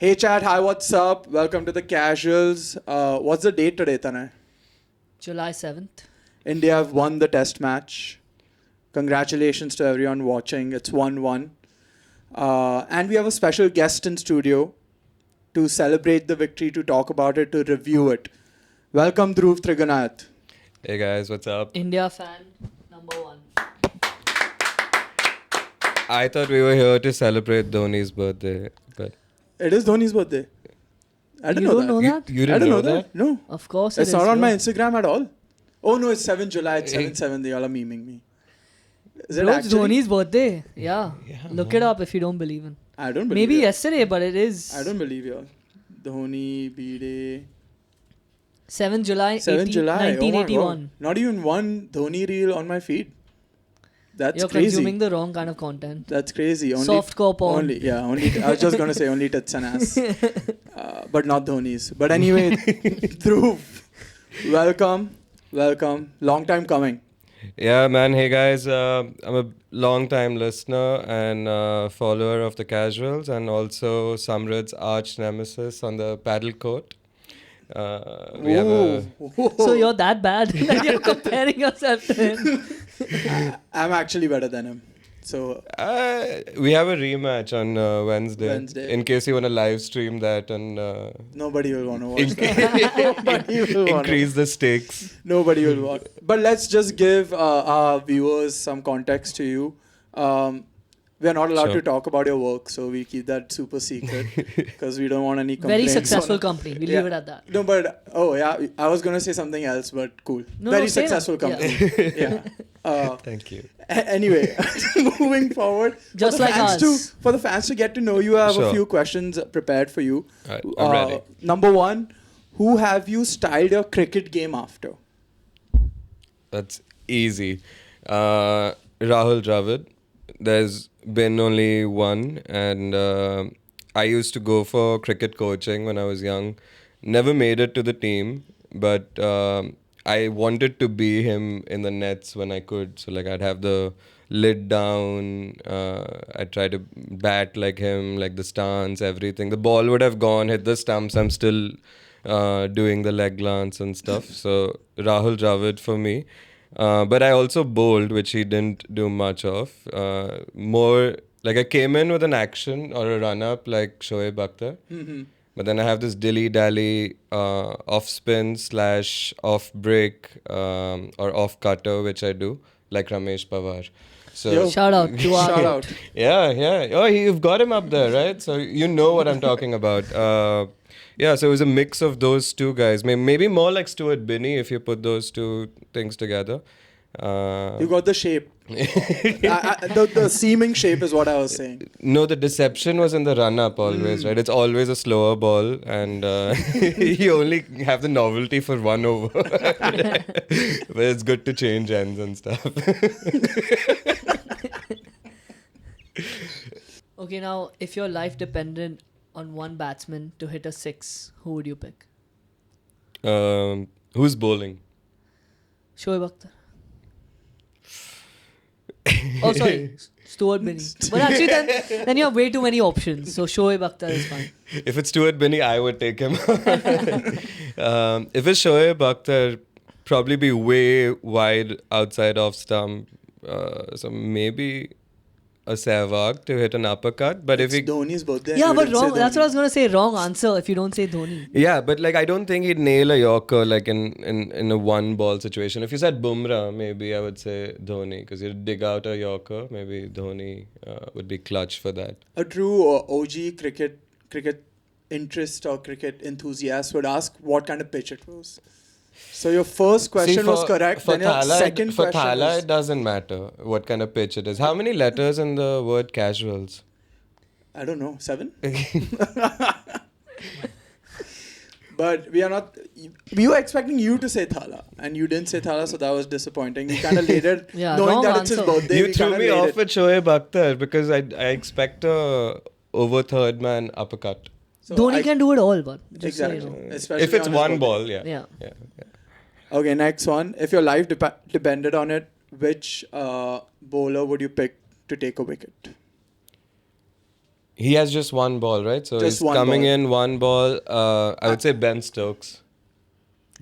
Hey chat, hi, what's up? Welcome to the Casuals. What's the date today, Tanay? July 7th. India have won the test match. Congratulations to everyone watching. It's 1-1. And we have a special guest in studio to celebrate the victory, to talk about it, to review it. Welcome, Dhruv Trigunayat. Hey guys, what's up? India fan number 1. I thought we were here to celebrate Dhoni's birthday, but It is Dhoni's birthday. I didn't You know don't that. know that? you I didn't didn't know that? No. Of course It's it not is, on bro. my Instagram at all. Oh no, it's 7 July. It's Hey. 7/7. Y'all are memeing me. Is it Bro, it's actually? Dhoni's birthday. Yeah. Look it up if you don't believe in. I don't believe Maybe you. yesterday, but it is. I don't believe y'all. Dhoni, B-Day. 7th July, 7 July. Oh my 1981. God. Not even one Dhoni reel on my feed. That's You're crazy. consuming the wrong kind of content. That's crazy. Only, Softcore porn. Only. I was just gonna say only tits and ass, but not Dhoni's. But anyway, Dhruv, welcome. Long time coming. Yeah, man. Hey guys, I'm a long-time listener and follower of the Casuals, and also Samrad's arch nemesis on the paddle court. We have a So you're that bad that you're comparing yourself to him. I'm actually better than him. So we have a rematch on Wednesday. In case you want to live stream that and nobody will want to watch that. Nobody will wanna increase the stakes. Nobody will watch. But let's just give our viewers some context to you. We are not allowed Sure. to talk about your work, so we keep that super secret because we don't want any Very complaints. successful on- company. We'll Yeah. leave it at that. No, but I was gonna say something else, but cool. No, Very say successful that. company. Yeah. Thank you. Anyway, moving forward, Just for the like fans us. for the fans to get to know you, I have a Sure. few questions prepared for you. Alright, I'm ready. Number one, who have you styled your cricket game after? That's easy. Rahul Dravid. There's been only one, and I used to go for cricket coaching when I was young. Never made it to the team, but I wanted to be him in the nets when I could. So like I'd have the lid down. I'd try to bat like him, like the stance, everything. The ball would have gone, hit the stumps. I'm still doing the leg glance and stuff. So Rahul Dravid for me. But I also bowled, which he didn't do much of. More like I came in with an action or a run up like Shoaib Akhtar. But then I have this dilly-dally off spin / off break or off cutter, which I do, like Ramesh Pawar. So Yo. Shout out to our Shout out. yeah. Oh, you've got him up there, right? So you know what I'm talking about. Yeah, so it was a mix of those two guys. Maybe more like Stuart Binney if you put those two things together. You got the shape. The seeming shape is what I was saying. No, the deception was in the run-up always, right? It's always a slower ball, and you only have the novelty for 1 over. But it's good to change ends and stuff. Okay, now if your life depended on one batsman to hit a 6, who would you pick? Who's bowling? Shoaib Akhtar. Oh, sorry. Stuart Binney. But actually, then you have way too many options. So Shoaib Akhtar is fine. If it's Stuart Binney, I would take him. If it's Shoaib Akhtar, probably be way wide outside off stump. So maybe a Sehwag to hit an uppercut. But if It's he... Dhoni's birthday. Yeah, you but didn't say wrong. That's what I Dhoni. was going to say. Wrong answer if you don't say Dhoni. Yeah, but like I don't think he'd nail a Yorker like in a one ball situation. If you said Bumrah, maybe I would say Dhoni because he'd dig out a Yorker. Maybe Dhoni would be clutch for that. A true OG cricket interest or cricket enthusiast would ask what kind of pitch it was. So your first question was correct. For Then your second for question Thala, was... it doesn't matter what kind of pitch it is. How many letters in the word casuals? I don't know, 7? But we are not... We were expecting you to say Thala, and you didn't say Thala, so that was disappointing. We kind of laid it, Yeah, knowing wrong that it's his answer. birthday. You we threw kinda me laid off it. with Shoaib Akhtar because I expect a over third man uppercut. So Dhoni can do it all, but just so Exactly. you know. Especially If it's on his one birthday. ball, yeah. Yeah. Okay, next one. If your life depended on it, which bowler would you pick to take a wicket? He has just one ball, right? So Just he's one coming ball. in one ball. I would say Ben Stokes.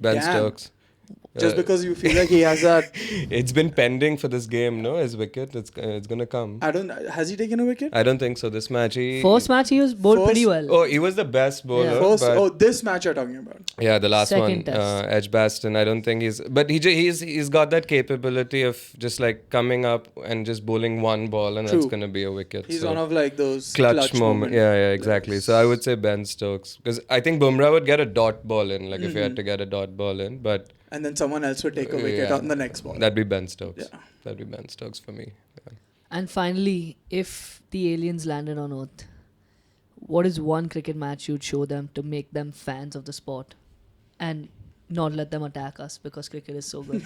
Ben Damn. Stokes. Just because you feel like he has that. It's been pending for this game, no? His wicket. It's gonna come. Has he taken a wicket? I don't think so. This match, First match he was bowled pretty First- well. Oh, he was the best bowler. Yeah. First, but this match you're talking about. yeah, the last Second one, test. Edgbaston. I don't think but he's got that capability of just like coming up and just bowling one ball, and that's True. gonna be a wicket. He's so. one of like those Clutch moment. Yeah, exactly. players. So I would say Ben Stokes because I think Bumrah would get a dot ball in, like if he had to get a dot ball in, but And then someone else would take a wicket Yeah. on the next ball. that'd be Ben Stokes. Yeah. That'd be Ben Stokes for me. Yeah. And finally, if the aliens landed on Earth, what is one cricket match you'd show them to make them fans of the sport and not let them attack us because cricket is so good?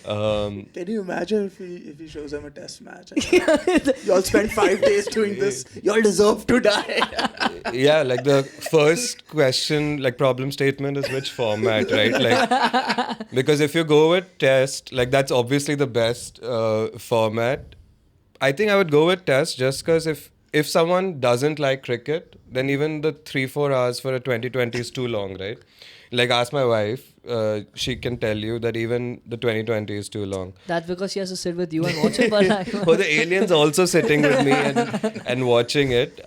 Can you imagine if he shows them a test match? Y'all spend 5 days doing this. Y'all deserve to die. Yeah, like the first question, like problem statement is which format, right? Like because if you go with test, like that's obviously the best format. I think I would go with test just because if someone doesn't like cricket, then even the 3-4 hours for a 2020 is too long, right? Like ask my wife, she can tell you that even the 2020 is too long. That's because she has to sit with you and watch it. But For the aliens also sitting with me and watching it.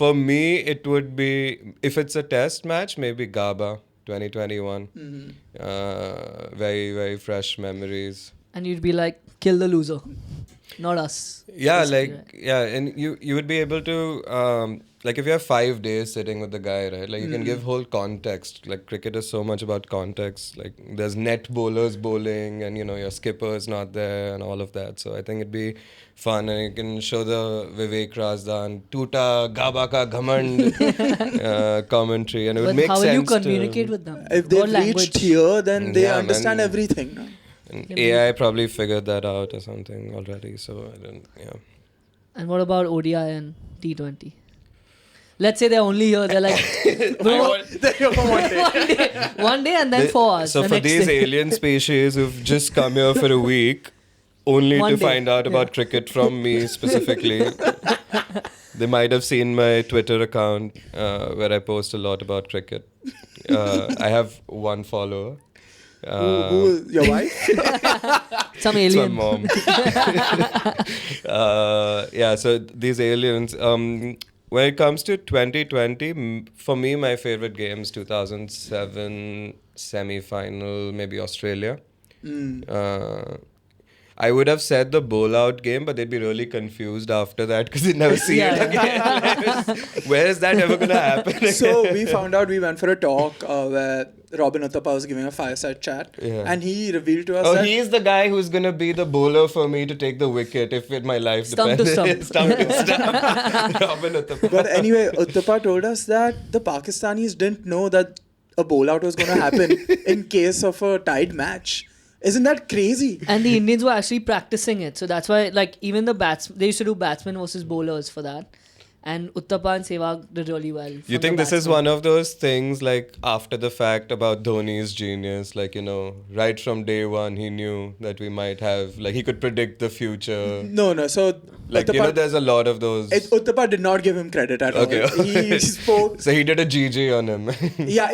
For me, it would be, if it's a test match, maybe Gaba 2021. Very, very fresh memories. and you'd be like, kill the loser, not us. Yeah, Basically, like, yeah, and you would be able to, like if you have 5 days sitting with the guy, right, like you can give whole context. Like cricket is so much about context. Like there's net bowlers bowling and, your skipper is not there and all of that. So I think it'd be fun and you can show the Vivek Razdan, Tuta, Gaba ka Ghamand commentary and it would But make how sense will you communicate with them? If they've What language? reached here, then they Yeah, understand man. everything. No? And AI probably figured that out or something already. So I don't, yeah. And what about ODI and T20? Let's say they're only here. They're like, bro, one day and then 4 hours. So the for next these day. alien species who've just come here for a week, only One to day, find out about cricket from me specifically, they might have seen my Twitter account where I post a lot about cricket. I have one follower. Who your wife? Some It's my alien. mom. Yeah, so these aliens. When it comes to 2020, for me, my favorite games 2007 semi-final, maybe Australia. I would have said the bowl-out game, but they'd be really confused after that because they'd never see it again. Where is that ever going to happen again? So we found out, we went for a talk where Robin Uthappa was giving a fireside chat, Yeah. and he revealed to us Oh, that he's the guy who's going to be the bowler for me to take the wicket if my life Stump to depends. stump. Stump to stump. Robin Uthappa. But anyway, Uthappa told us that the Pakistanis didn't know that a bowl out was going to happen in case of a tied match. Isn't that crazy? And the Indians were actually practicing it. So that's why, like, even they used to do batsmen versus bowlers for that. And Uttapa and Sehwag did really well. You think this is one of those things like after the fact about Dhoni's genius? Like, right from day one, he knew that we might have, like, he could predict the future. No. So Like, Uthappa, there's a lot of those. Uthappa did not give him credit at Okay. all. He spoke. So he did a GG on him. Yeah,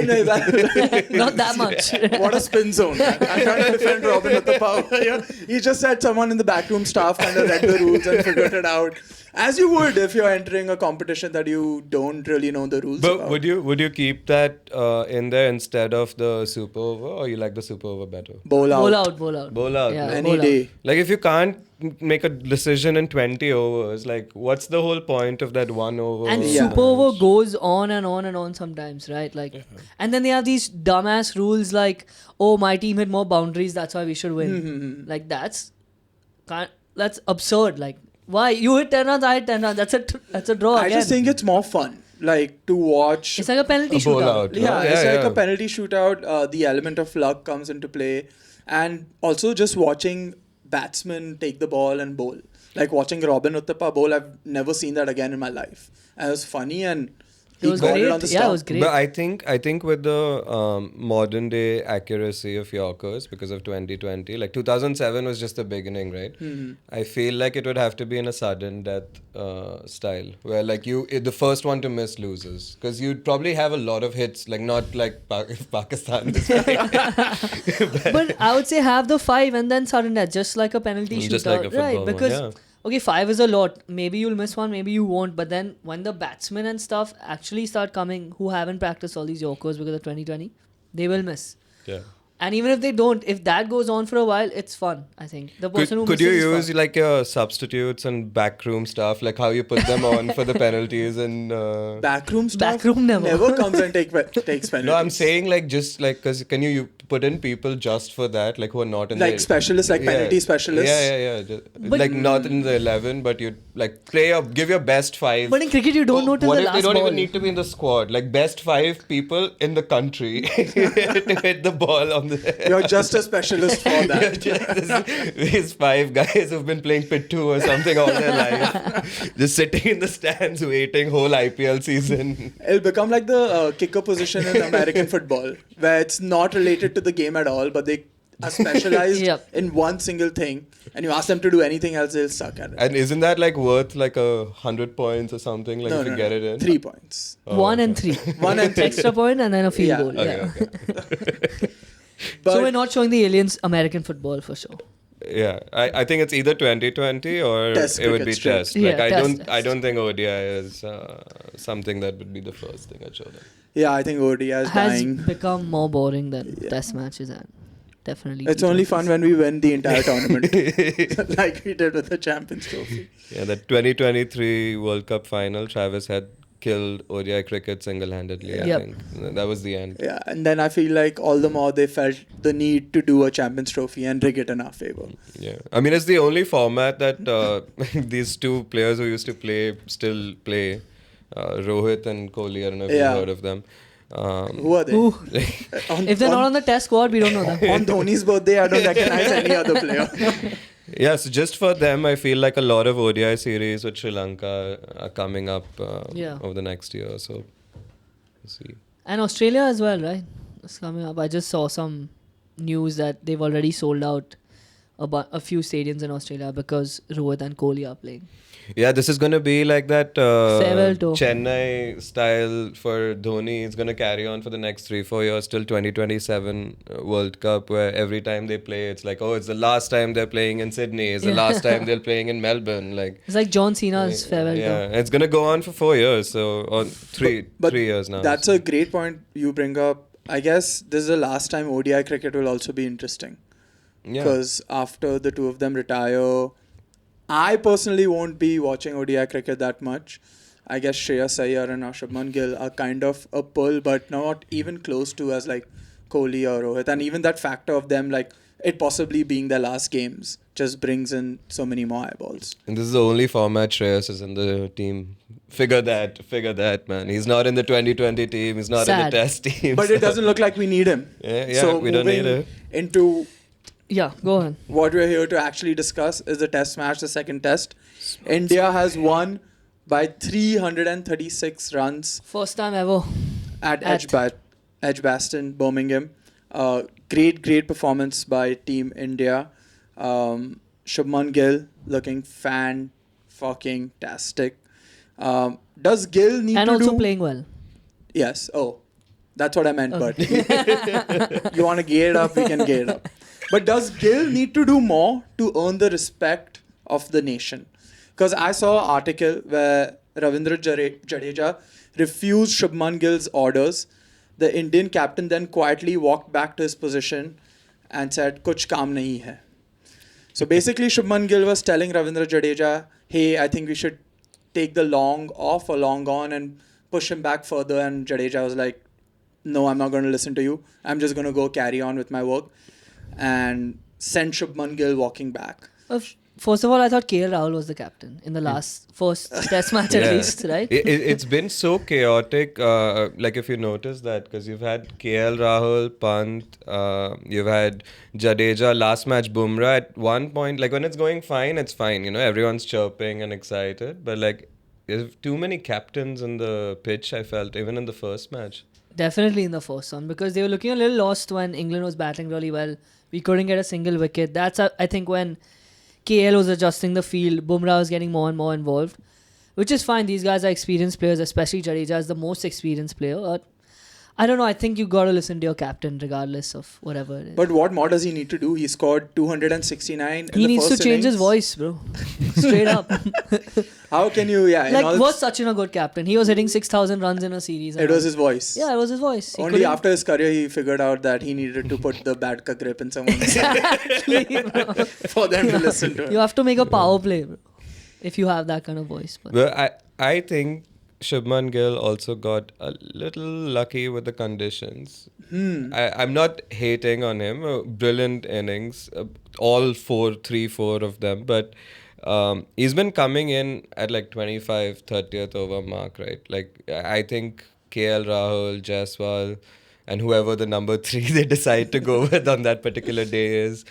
Not that much. What a spin zone. I'm trying to defend Robin Uthappa. He just said someone in the backroom staff kind of read the rules and figured it out. As you would if you're entering a competition that you don't really know the rules But about. would you keep that in there instead of the super over, or you like the super over better? Bowl out. Bowl out. Bowl out, Yeah, no? Any bowl out. day. Like if you can't make a decision in 20 overs, like what's the whole point of that 1 over? And Yeah. super over goes on and on and on sometimes, right? Like, and then they have these dumbass rules like, oh, my team hit more boundaries, that's why we should win. Like that's absurd. Like, why you hit 10 runs, I hit 10 runs? That's a draw I again. just think it's more fun, like to watch. It's like a penalty A bowl shootout. out. Yeah, Yeah, it's like yeah. a penalty shootout. The element of luck comes into play, and also just watching batsmen take the ball and bowl. Like watching Robin Uthappa bowl, I've never seen that again in my life. And it was funny, and It was got great. on the Yeah, it stump. was great. But I think with the modern day accuracy of Yorkers because of 2020, like 2007 was just the beginning, right? I feel like it would have to be in a sudden death style where like the first one to miss loses because you'd probably have a lot of hits, like not like Pakistan is But I would say have the 5 and then sudden death, just like a penalty shootout. Just like a football right, one, because yeah. okay, 5 is a lot. Maybe you'll miss one, maybe you won't. But then when the batsmen and stuff actually start coming, who haven't practiced all these Yorkers because of 2020, they will miss. Yeah. And even if they don't, if that goes on for a while, it's fun, I think. The person who Could you misses is use fun. like your substitutes and backroom stuff, like how you put them on for the penalties and Backroom stuff Backroom never. comes and takes penalties. No, I'm saying like just like because can you put in people just for that, like who are not in Like the specialists, like penalty specialists. Yeah. But- like not in the 11, but you like give your best 5. But in cricket, you don't know till What the if last they don't ball. even need to be in the squad? Like best 5 people in the country to hit the ball on the. You're just a specialist for that. These 5 guys who've been playing Pittu or something all their life, just sitting in the stands waiting whole IPL season. It'll become like the kicker position in American football, where it's not related to the game at all, but they are specialized Yep. in one single thing, and you ask them to do anything else, they'll suck at it. And isn't that like worth like 100 points or something? Like if you get it in? 3 points. Oh, 1 and okay. 3. One and 3. Extra point and then a field Yeah. goal. Okay, Yeah. okay. But So we're not showing the aliens American football for sure. Yeah, I think it's either 2020 or Test it would be cricket straight. test. Like Yeah, I test. don't think ODI is something that would be the first thing I'd show them. yeah, I think ODI is Has dying. become more boring than Yeah. test matches and definitely. It's only T20s. fun when we win the entire tournament, like we did with the Champions Trophy. Yeah, the 2023 World Cup final, Travis had killed ODI cricket single-handedly. I Yep. think that was the end. Yeah, and then I feel like all the more they felt the need to do a Champions Trophy and rig it in our favor. Yeah, I mean it's the only format that these 2 players who used to play still play. Rohit and Kohli. I don't know if Yeah. you've heard of them. Who are they? Ooh. On, If they're not on the test squad, we don't know them. on Dhoni's birthday, I don't recognize any other player. Yeah, so just for them, I feel like a lot of ODI series with Sri Lanka are coming up Yeah. over the next year. So, we'll see. And Australia as well, right? It's coming up. I just saw some news that they've already sold out a few stadiums in Australia because Rohit and Kohli are playing. Yeah, this is going to be like that Farewell tour. Chennai style for Dhoni. It's going to carry on for the next 3-4 years till 2027 World Cup, where every time they play, it's like, oh, it's the last time they're playing in Sydney. It's the Yeah. last time they're playing in Melbourne. Like, It's like John Cena's farewell yeah, tour. it's going to go on for 4 years. So, or three years now. That's a great point you bring up. I guess this is the last time ODI cricket will also be interesting. Yeah. Because after the 2 of them retire, I personally won't be watching ODI cricket that much. I guess Shreyas Iyer and Shubman Gill are kind of a pull, but not even close to as like Kohli or Rohit. And even that factor of them, like it possibly being their last games, just brings in so many more eyeballs. And this is the only format Shreyas is in the team. Figure that, man. He's not in the 2020 team. He's not in Sad. the test team. But it doesn't look like we need him. Yeah, So we don't need moving it. into Yeah, go on. what we're here to actually discuss is the test match, the second test. India has won by 336 runs First time ever. at Edgbaston, Birmingham. Great performance by Team India. Shubman Gill looking fan-fucking-tastic. Does Gill need And to also do... playing well. Yes. Oh, that's what I meant. Okay. But you want to gear it up, we can gear it up. But does Gill need to do more to earn the respect of the nation? Because I saw an article where Ravindra Jadeja refused Shubman Gill's orders. The Indian captain then quietly walked back to his position and said, "Kuch kaam nahi hai." So basically, Shubman Gill was telling Ravindra Jadeja, "Hey, I think we should take the long off or long on and push him back further." And Jadeja was like, "No, I'm not going to listen to you. I'm just going to go carry on with my work." And sent Shubman Gill walking back. First of all, I thought KL Rahul was the captain in the first test match at least, right? It's been so chaotic. Like if you notice that, because you've had KL Rahul, Pant, you've had Jadeja. Last match, Bumrah. At one point, like when it's going fine, it's fine. You know, everyone's chirping and excited. But like there's too many captains in the pitch, I felt, even in the first match. Definitely in the first one, because they were looking a little lost when England was batting really well. We couldn't get a single wicket. That's I think when KL was adjusting the field, Bumrah was getting more and more involved, which is fine. These guys are experienced players, especially Jadeja is the most experienced player. But I don't know. I think you got to listen to your captain regardless of whatever it is. But what more does he need to do? He scored 269 He in the needs to first change his innings. voice, bro. Straight up. How can you, in Like, all was Sachin a good captain? He was hitting 6,000 runs in a series. it was his voice. Yeah, it was his voice. He Only couldn't- after his career he figured out that he needed to put the bat ka grip in someone's hand Exactly, bro. for them to listen to him. You have to make a power play, bro, if you have that kind of voice. But Well, I think Shubman Gill also got a little lucky with the conditions. I'm not hating on him. Brilliant innings, all three, four of them. But he's been coming in at like 25, 30th over mark, right? Like, I think KL Rahul, Jaiswal, and whoever the number 3 they decide to go with on that particular day is,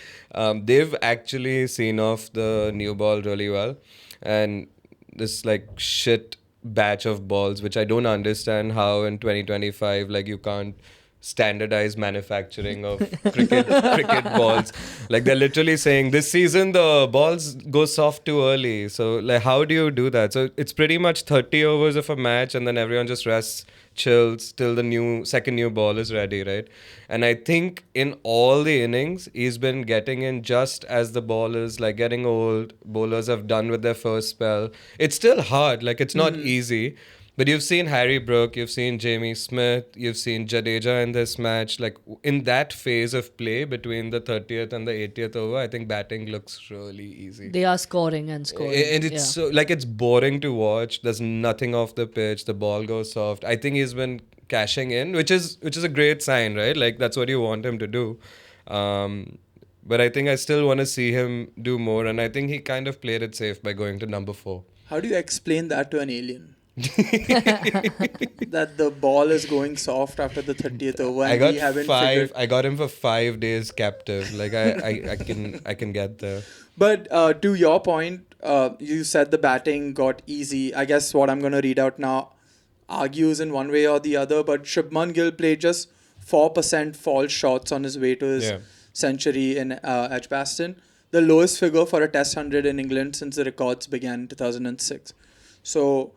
they've actually seen off the new ball really well. And this like shit batch of balls, which I don't understand how in 2025 like you can't standardize manufacturing of cricket balls. Like they're literally saying this season the balls go soft too early. So like how do you do that? So it's pretty much 30 overs of a match and then everyone just rests, chills till the second new ball is ready, right? And I think in all the innings he's been getting in just as the ball is like getting old, bowlers have done with their first spell. It's still hard, like it's not easy. But you've seen Harry Brook, you've seen Jamie Smith, you've seen Jadeja in this match. Like in that phase of play between the 30th and the 80th over, I think batting looks really easy. they are scoring and scoring. And it's so like it's boring to watch. There's nothing off the pitch. The ball goes soft. I think he's been cashing in, which is a great sign, right? Like that's what you want him to do. But I think I still want to see him do more, and I think he kind of played it safe by going to number 4. How do you explain that to an alien? That the ball is going soft after the 30th over and we haven't figured. I got him for 5 days captive. Like I can get there. But to your point, you said the batting got easy. I guess what I'm going to read out now argues in one way or the other. But Shubman Gill played just 4% false shots on his way to his century in Edgbaston, the lowest figure for a Test 100 in England since the records began in 2006. So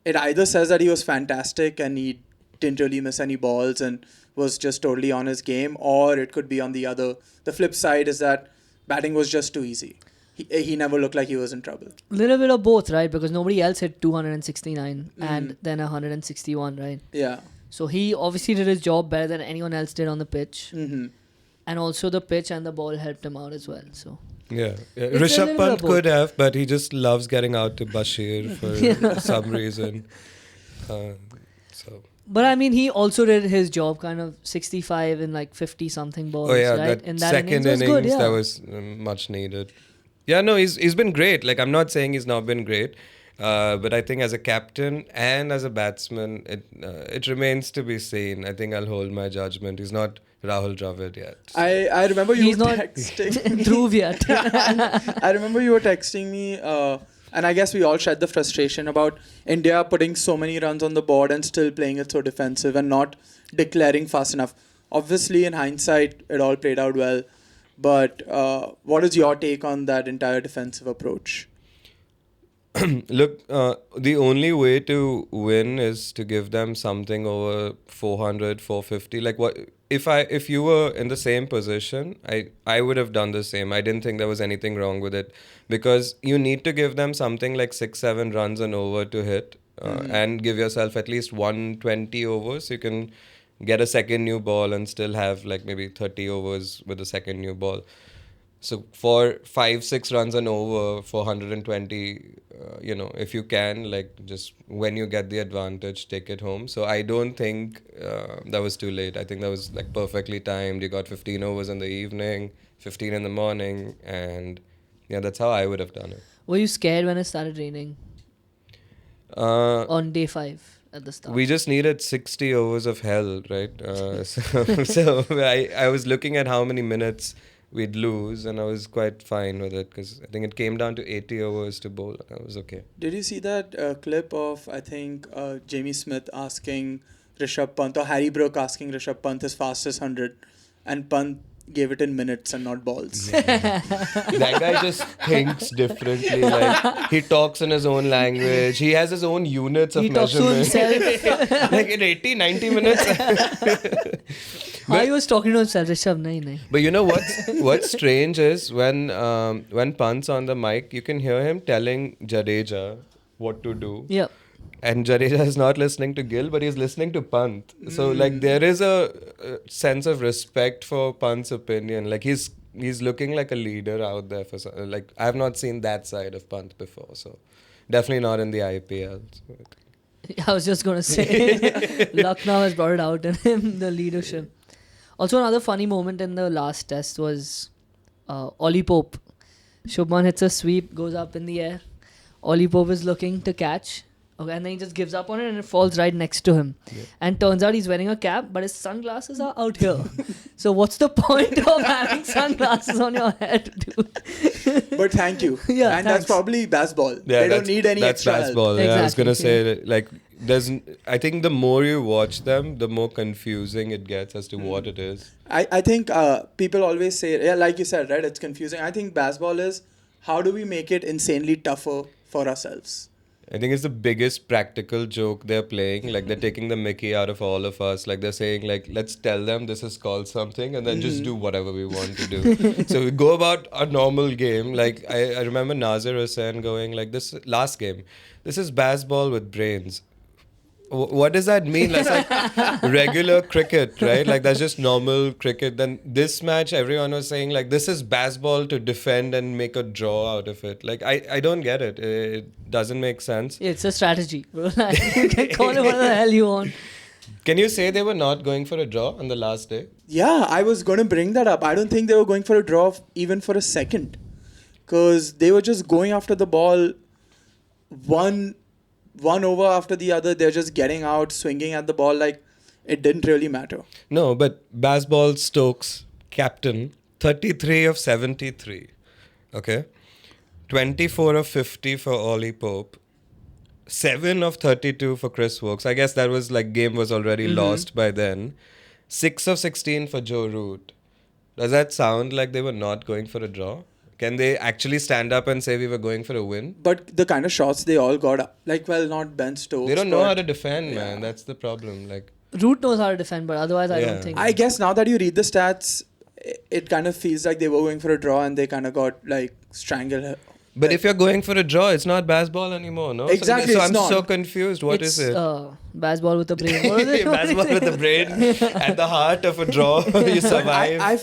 it either says that he was fantastic and he didn't really miss any balls and was just totally on his game, or it could be on the flip side is that batting was just too easy. He never looked like he was in trouble. Little bit of both, right? Because nobody else hit 269 and then 161, right? Yeah. So he obviously did his job better than anyone else did on the pitch. Mm-hmm. And also the pitch and the ball helped him out as well. So Yeah. It's a Rishabh little Pant bit of could have, but he just loves getting out to Bashir for some reason. So. But I mean, he also did his job, kind of 65 in like 50 something balls, Oh yeah, right? that In that second innings was good, yeah. that was much needed. Yeah, no, he's been great. Like I'm not saying he's not been great, but I think as a captain and as a batsman, it remains to be seen. I think I'll hold my judgment. He's not Rahul Dravid yet. I remember you He's not texting Dhruv yet. I remember you were texting me, and I guess we all shared the frustration about India putting so many runs on the board and still playing it so defensive and not declaring fast enough. Obviously, in hindsight, it all played out well. But what is your take on that entire defensive approach? Look, the only way to win is to give them something over 400, 450. Like what if you were in the same position, I would have done the same. I didn't think there was anything wrong with it because you need to give them something like 6-7 runs and over to hit and give yourself at least 120 overs so you can get a second new ball and still have like maybe 30 overs with a second new ball. So for 5-6 runs and over for 120, if you can, like just when you get the advantage, take it home. So I don't think that was too late. I think that was like perfectly timed. You got 15 overs in the evening, 15 in the morning, and yeah, that's how I would have done it. Were you scared when it started raining on day 5 at the start? We just needed 60 overs of hell, right? So I was looking at how many minutes we'd lose, and I was quite fine with it because I think it came down to 80 overs to bowl, and I was okay. Did you see that clip of, I think, Jamie Smith asking Rishabh Pant, or Harry Brook asking Rishabh Pant his fastest 100, and Pant gave it in minutes and not balls? That guy just thinks differently. Like, he talks in his own language. He has his own units of He talks to measurement. himself. Like in 80, 90 minutes. I was talking to himself. Rishabh, nahi. But you know what's strange is when Pant's on the mic, you can hear him telling Jadeja what to do. Yeah. And Jadeja is not listening to Gill, but he's listening to Pant. So like there is a sense of respect for Pant's opinion. Like he's looking like a leader out there for like I have not seen that side of Pant before. So definitely not in the IPL. So. I was just going to say, Lucknow has brought it out in him, the leadership. Also, another funny moment in the last test was Ollie Pope. Shubman hits a sweep, goes up in the air. Ollie Pope is looking to catch. Okay, and then he just gives up on it and it falls right next to him. Yeah. And turns out he's wearing a cap, but his sunglasses are out here. So what's the point of having sunglasses on your head, dude? But thank you. Yeah, and thanks. that's probably baseball. Yeah, they don't need any that's extra baseball. help. Yeah, I was Exactly, gonna say like I think the more you watch them, the more confusing it gets as to what it is. I think people always say, yeah, like you said, right, it's confusing. I think baseball is, how do we make it insanely tougher for ourselves? I think it's the biggest practical joke they're playing. Like, they're taking the mickey out of all of us. Like, they're saying, like, let's tell them this is called something and then just do whatever we want to do. So we go about a normal game. Like, I remember Nazir Hussain going, like, this last game, this is baseball with brains. What does that mean? That's like regular cricket, right? Like, that's just normal cricket. Then this match, everyone was saying, like, this is baseball to defend and make a draw out of it. Like, I don't get it. It doesn't make sense. It's a strategy, bro. Like, you can call it whatever the hell you want. Can you say they were not going for a draw on the last day? Yeah, I was going to bring that up. I don't think they were going for a draw even for a second. Because they were just going after the ball one over after the other. They're just getting out, swinging at the ball like it didn't really matter. No, but Basball Stokes, captain, 33 of 73. Okay? 24 of 50 for Ollie Pope. 7 of 32 for Chris Wokes. I guess that was like game was already lost by then. 6 of 16 for Joe Root. Does that sound like they were not going for a draw? Can they actually stand up and say we were going for a win? But the kind of shots they all got, like, well, not Ben Stokes. They don't know how to defend, man. That's the problem. Like, Root knows how to defend, but otherwise I don't think. I guess now that you read the stats, it kind of feels like they were going for a draw and they kind of got like strangled. but if you're going for a draw, it's not baseball anymore, no? Exactly, So it's I'm not. so confused. What is it? Baseball with the brain. What is it? Baseball with the brain at the heart of a draw. You survive. I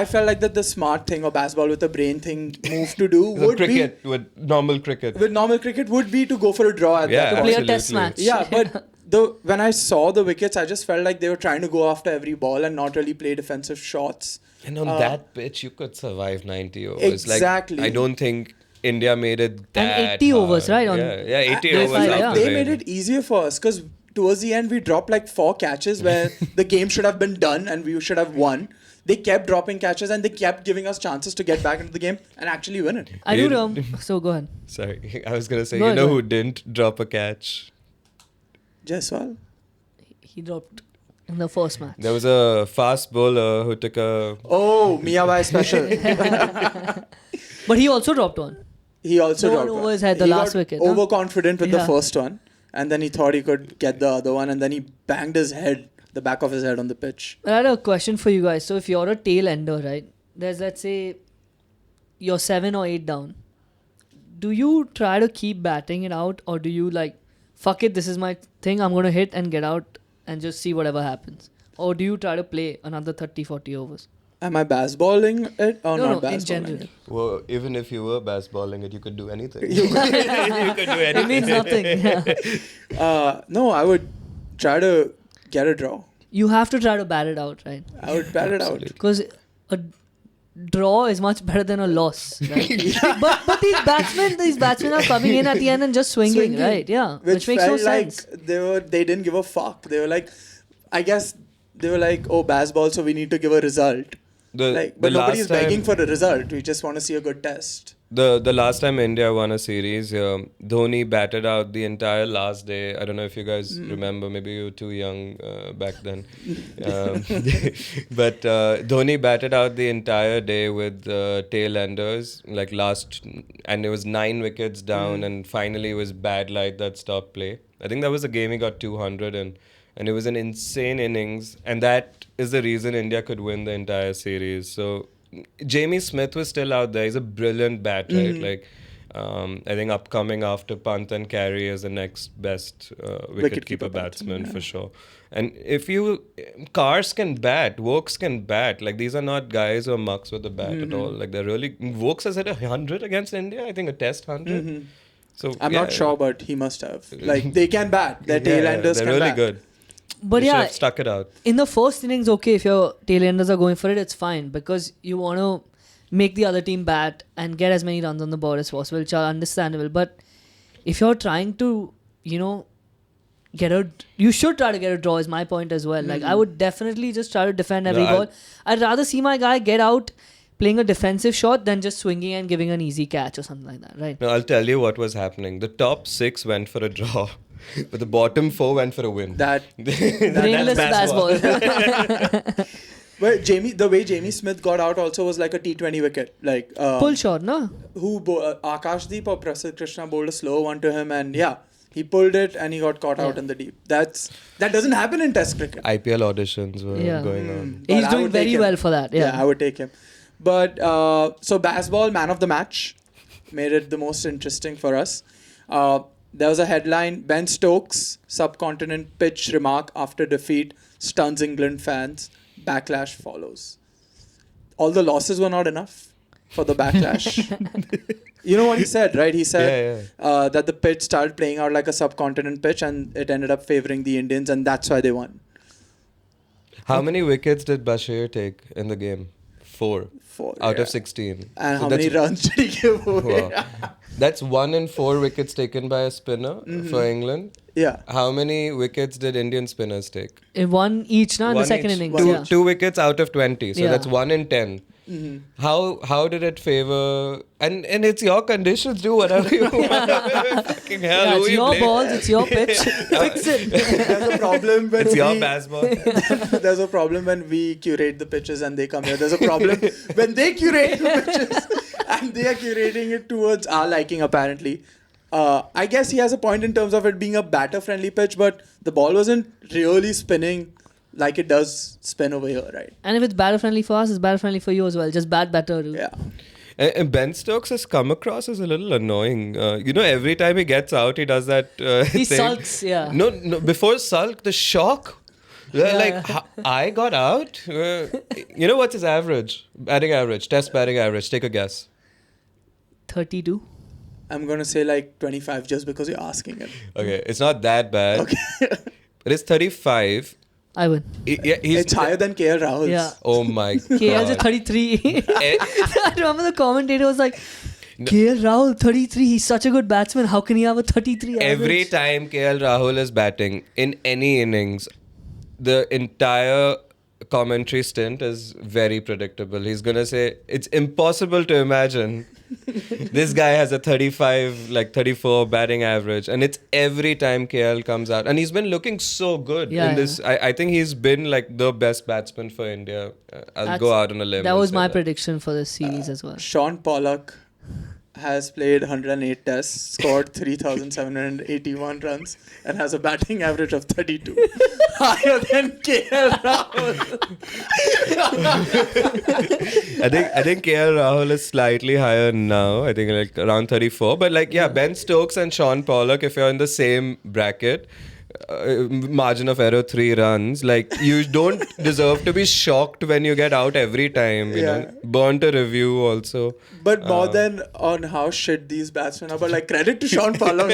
felt like that the smart thing or baseball with the brain thing move to do would cricket with normal cricket. With normal cricket would be to go for a draw at Yeah, that To point. play a test Absolutely. match. Yeah, but when I saw the wickets, I just felt like they were trying to go after every ball and not really play defensive shots. And on that pitch, you could survive 90 overs. Exactly. Like, I don't think India made it that And 80 overs, hard. right? Yeah, 80 They overs five, out yeah. the They rain. made it easier for us because towards the end we dropped like 4 catches where the game should have been done and we should have won. They kept dropping catches and they kept giving us chances to get back into the game and actually win it. I do so go ahead. Sorry, I was going to say, Go you ahead, know go who ahead. didn't drop a catch? Jaiswal. He dropped in the first match. There was a fast bowler who took a... Oh, Miyabai special. But he also dropped one. He also No one dropped over his head, the He last got wicket, no? overconfident with the Yeah. first one and then he thought he could get the other one and then he banged his head, the back of his head on the pitch. I had a question for you guys. So if you're a tail ender, right? There's, let's say, you're 7 or 8 down. Do you try to keep batting it out or do you like, fuck it, this is my thing, I'm going to hit and get out and just see whatever happens? Or do you try to play another 30, 40 overs? Am I basballing it or No, not in basballing general. it? Well, even if you were baseballing it, you could do anything. You- you could do It anything. means nothing. Yeah. No, I would try to get a draw. You have to try to bat it out, right? I would bat it out. Absolutely. Because a draw is much better than a loss, right? but these batsmen are coming in at the end and just swinging. Right? Yeah, which makes no felt like sense. they didn't give a fuck. They were like, I guess they were like, oh, baseball, so we need to give a result. But nobody is begging for a result. We just want to see a good test. The last time India won a series, Dhoni batted out the entire last day. I don't know if you guys remember. Maybe you were too young back then. But Dhoni batted out the entire day with tail enders, and it was 9 wickets down, and finally it was bad light that stopped play. I think that was the game he got 200 and it was an insane innings, and that is the reason India could win the entire series. So Jamie Smith was still out there. He's a brilliant bat, right? I think upcoming after Pant and Carey is the next best wicketkeeper batsman for sure. And Cars can bat, Vokes can bat. Like, these are not guys who are mucks with the bat at all. Like, they're really... Vokes has hit 100 against India, I think a test 100. So I'm not sure, but he must have. Like, they can bat. Their tail-enders can really bat. Good. But They should yeah, have stuck it out. in the first innings, okay, if your tail-enders are going for it, it's fine. Because you want to make the other team bat and get as many runs on the board as possible, which are understandable. But if you're trying to, you should try to get a draw, is my point as well. Like, I would definitely just try to defend every ball. I'd rather see my guy get out playing a defensive shot than just swinging and giving an easy catch or something like that, right? No, I'll tell you what was happening. The top 6 went for a draw, but the bottom 4 went for a win. Brainless baseball. But the way Jamie Smith got out also was like a T20 wicket. Like Pull shot, no? Akashdeep or Prasidh Krishna bowled a slow one to him, and he pulled it and he got caught out in the deep. That doesn't happen in Test cricket. IPL auditions were going on. He's doing very well for that. Yeah, I would take him. But so baseball, man of the match, made it the most interesting for us. There was a headline: Ben Stokes subcontinent pitch remark after defeat stuns England fans. Backlash follows. All the losses were not enough for the backlash. You know what he said, right? He said that the pitch started playing out like a subcontinent pitch and it ended up favoring the Indians, and that's why they won. How many wickets did Bashir take in the game? 4 out of 16. And so how many runs did he give away? Wow. That's 1 in 4 wickets taken by a spinner for England. Yeah. How many wickets did Indian spinners take? One each now in the second innings. 2 wickets out of 20. So that's 1 in 10. Mm-hmm. How did it favor? And it's your conditions. Do whatever you want. Fucking hell. Yeah, who it's you your blame? balls, it's your pitch. Fix it. There's a problem when It's your baseball. There's a problem when we curate the pitches and they come here. There's a problem when they curate the pitches and they are curating it towards our liking, apparently. I guess he has a point in terms of it being a batter-friendly pitch, but the ball wasn't really spinning like it does spin over here, right? And if it's batter friendly for us, it's batter friendly for you as well. Just bat better. Yeah. And Ben Stokes has come across as a little annoying. Every time he gets out, he does that He thing. sulks, yeah. No, before sulk, the shock. Like, I got out? What's his average? Batting average, test batting average. Take a guess. 32. I'm going to say like 25 just because you're asking it. Okay, it's not that bad. Okay. It is 35. I win. It's higher than KL Rahul's. Yeah. Oh my god. KL's at 33. I remember the commentator was like, KL Rahul, 33. He's such a good batsman. How can he have a 33 average? Every time KL Rahul is batting in any innings, the entire commentary stint is very predictable. He's going to say, it's impossible to imagine this guy has a 34 batting average, and it's every time KL comes out, and he's been looking so good in this. I think he's been like the best batsman for India. I'll go out on a limb. That was my prediction for this series as well. Sean Pollock has played 108 tests, scored 3,781 runs, and has a batting average of 32. Higher than KL Rahul. I think KL Rahul is slightly higher now. I think like around 34. But Ben Stokes and Sean Pollock, if you're in the same bracket, margin of error 3 runs, like, you don't deserve to be shocked when you get out every time. You know, burnt a review also. But more than on how shit these batsmen are, but like, credit to Sean Pollock.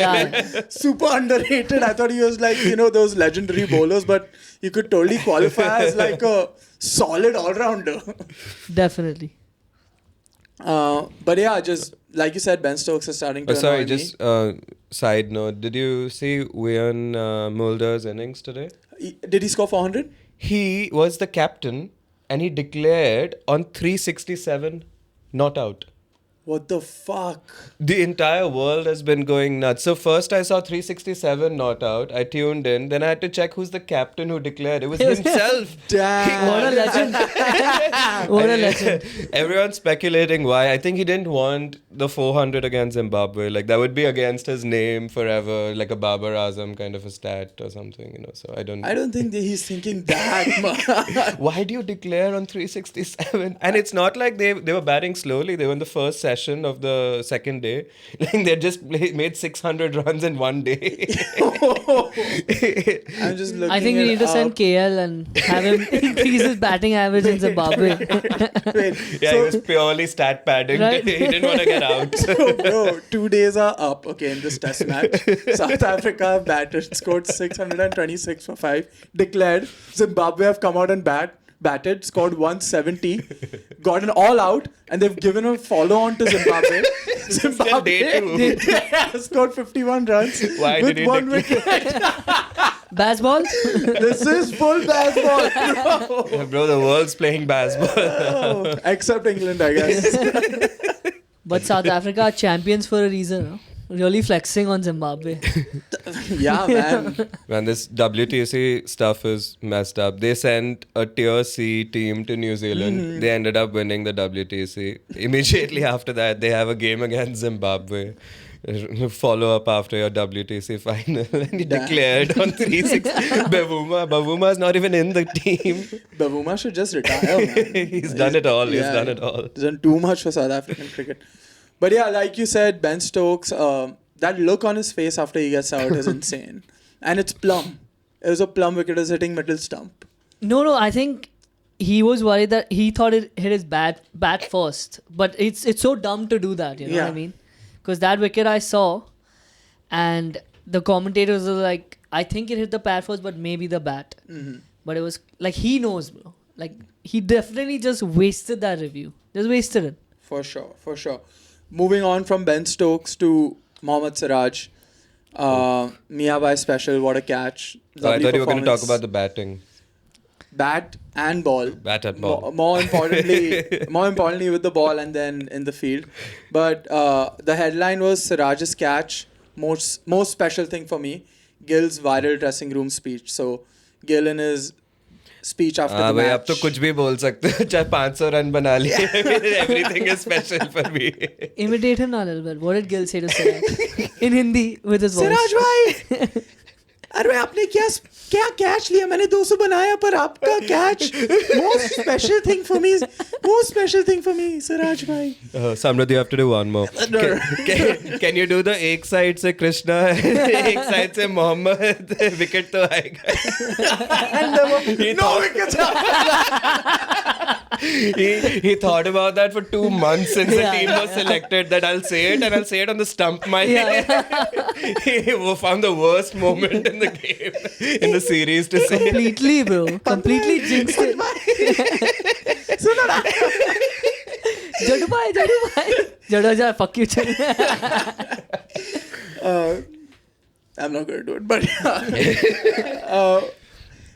Super underrated. I thought he was like, those legendary bowlers, but he could totally qualify as like a solid all-rounder. Definitely. But yeah, just like you said, Ben Stokes is starting to annoy me. Side note, did you see Wayne Mulder's innings today? Did he score 400? He was the captain and he declared on 367 not out. What the fuck? The entire world has been going nuts. So first I saw 367 not out. I tuned in. Then I had to check who's the captain who declared. It was himself. Damn. What a legend. What a legend. Everyone's speculating why. I think he didn't want the 400 against Zimbabwe. Like that would be against his name forever, like a Babar Azam kind of a stat or something, you know. So I don't think that he's thinking that much. Why do you declare on 367? And it's not like they were batting slowly. They were in the first session of the second day. Like they just made 600 runs in one day. I'm just looking. I think we need to send KL and have him increase his batting average in Zimbabwe. Yeah, he was purely stat padding. Right? He didn't want to get out. So, bro, 2 days are up. Okay, in this test match, South Africa batted, scored 626 for 5. Declared. Zimbabwe have come out and batted, scored 170, got an all out, and they've given a follow on to Zimbabwe. Day two. Scored 51 runs Why with did he 1 wicket. Baseball? This is full baseball, bro. Yeah, bro, the world's playing baseball. Oh, except England, I guess. But South Africa are champions for a reason. Huh? Really flexing on Zimbabwe. Yeah, man. Man, this WTC stuff is messed up. They sent a tier C team to New Zealand. They ended up winning the WTC. Immediately after that, they have a game against Zimbabwe. Follow up after your WTC final. And he declared on 3-6. Bavuma is not even in the team. Bavuma should just retire, man. He's done it all. He's done it all. He's done too much for South African cricket. But yeah, like you said, Ben Stokes, that look on his face after he gets out is insane. And it's plumb. It was a plumb wicket, it was hitting middle stump. No, I think he was worried that he thought it hit his bat first. But it's so dumb to do that, you know what I mean? Because that wicket I saw, and the commentators were like, I think it hit the pad first, but maybe the bat. But it was like, he knows, bro. Like, he definitely just wasted that review. Just wasted it. For sure. Moving on from Ben Stokes to Mohammad Siraj. Miyabai special, what a catch. Oh, I thought you were going to talk performance. about the batting. Bat and ball. Bat and ball. More importantly with the ball and then in the field. But the headline was Siraj's catch. Most special thing for me, Gill's viral dressing room speech. So Gill in his speech after the match. अब तो कुछ भी बोल सकते हो चाहे 500 run बना लिए everything is special for me. Imitate him now a little bit. What did Gill say to Siraj? In Hindi with his voice. Siraj bhai, अरे आपने क्या कैच लिया? मैंने 200 बनाया पर आपका catch. Most special thing for me, Siraj bhai. Samrat, you have to do one more. Can you do the एक side से Krishna, एक side से Mohammed, wicket तो आएगा. And there were no wickets. He thought about that for 2 months since the team was selected, that I'll say it and I'll say it on the stump mic. He found the worst moment in the game, in the series to say. Completely, bro. Completely jinxed it. सुनो ना. Jadu bhai. Jadeja, fuck you. I'm not going to do it, but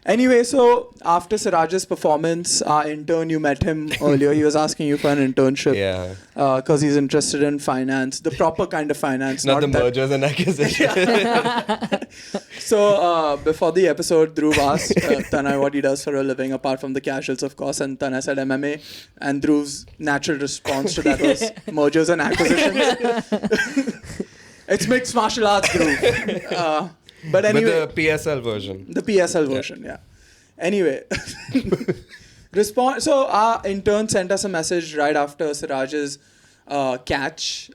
anyway, so after Siraj's performance, our intern, you met him earlier. He was asking you for an internship. Yeah. Because he's interested in finance, the proper kind of finance. Not the mergers and acquisitions. So before the episode, Dhruv asked Tanay what he does for a living, apart from the casuals, of course. And Tanay said MMA. And Dhruv's natural response to that was mergers and acquisitions. It's mixed martial arts, Dhruv. But anyway, With the PSL version. The PSL version, yeah. Anyway, so our intern sent us a message right after Siraj's catch.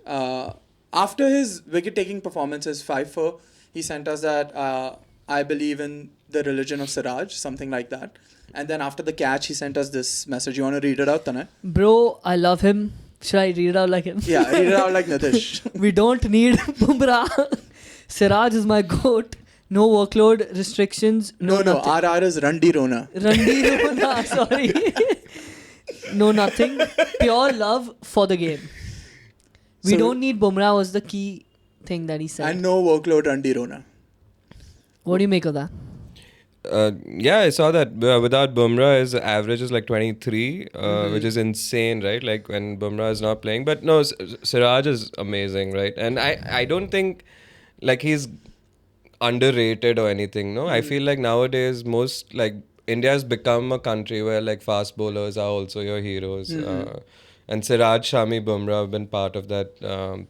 After his wicket-taking performance, his 5-4, he sent us that I believe in the religion of Siraj, something like that. And then after the catch, he sent us this message. You want to read it out, Tanay? Bro, I love him. Should I read it out like him? Yeah, read it out like Nitish. We don't need Bumrah. Siraj is my goat. No workload restrictions. No, RR is Randi Rona. Randi Rona, sorry. No, nothing. Pure love for the game. We don't need Bumrah was the key thing that he said. And no workload Randi Rona. What do you make of that? Yeah, I saw that. Without Bumrah, his average is like 23, which is insane, right? Like when Bumrah is not playing. But no, Siraj is amazing, right? And I don't think like he's underrated or anything. No, I feel like nowadays most like India has become a country where like fast bowlers are also your heroes. And Siraj, Shami, Bumrah have been part of that